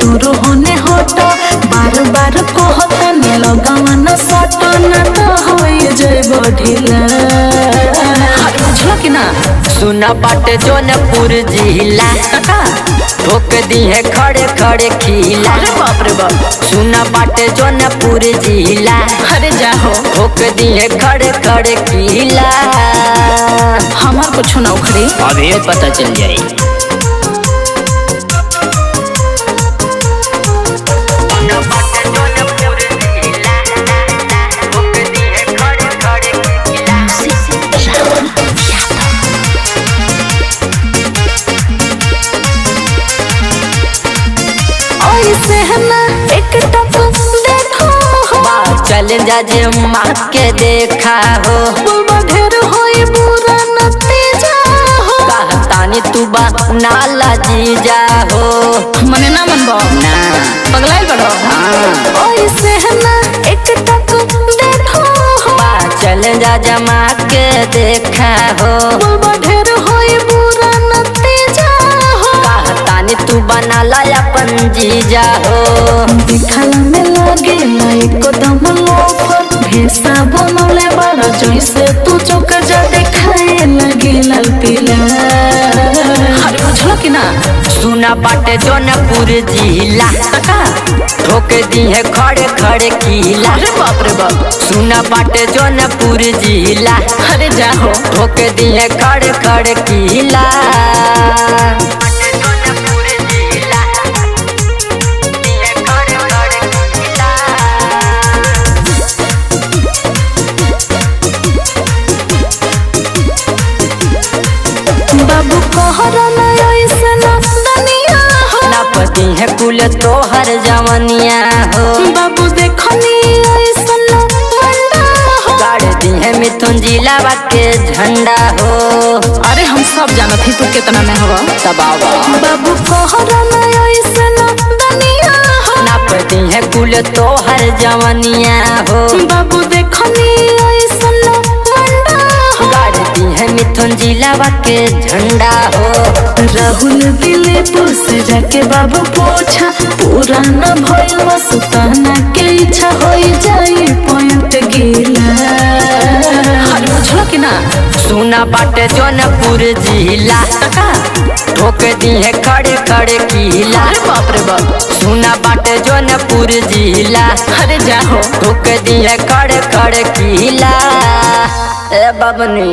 दूर होने हटो बार बार कहता ने लगावाना सटो ना तो होई जइबो ढीला। बुझला कि ना सुना बाटे जौनपुर जिला ठोक दी है खड़े खड़े खिला। अरे बाप रे बाप सुना बाटे जौनपुर जिला अरे जाहो ठोक दी है खड़े खड़े खिला। हमार कुछ ना उखड़ी अभी पता चल जाए। एक टक देखो चल जा जे माँ के देखा हो बुलबा ढेर होई बुरा नतीजा हो। कहतानी तू बा नाला जीजा हो मने ना मनबो ना पगलाइल बड़ो ओए सहना एक टक देखो चल जा जमा के देखा हो बुलबा ढेर होई बुरा नतीजा हो। कहतानी तू बनाला अपन जीजा हो दिखला में लागे एकदम लोफर भेसा बनौले बड़ा जैसे तू चौक जा देखाए लगे लाल पीला। अरे बुझला कि ना सुना बाटे जौनपुर जिला ठोक दी है खड़े खड़े किला। अरे बाप रे बाप सुना बाटे जौनपुर जिला अरे जाहो ठोक दी है खड़े खड़े किला। बाबू कहरा ना ऐसे ना दुनिया हो ना पति है कुल तोहर जवनिया हो बाबू देखनी ऐसे ना वंडा हो। गाड़ दी है मिथुन जिला के झंडा हो। अरे हम सब जानत ही तू कितना में हवा तबावा बाबू कहरा ना ऐसे ना दुनिया हो ना पति है कुल तोहर जवनिया हो। बाबू देखनी ऐसे ना वंडा हो। गाड़ दी है मिथुन जिला के झंडा हो। राहुल दिलीपुर से जाके बाबू पूछा पुराना भइल सुताना के इच्छा होई जाई पॉइंट गीला। अरे बुझला कि ना सुना बाटे जौनपुर जिला ठोक दी है खड़े खड़े किला। अरे बाप रे बाप सुना बाटे जौनपुर जिला अरे जाहो ठोक दी है खड़े खड़े किला। ए बबनी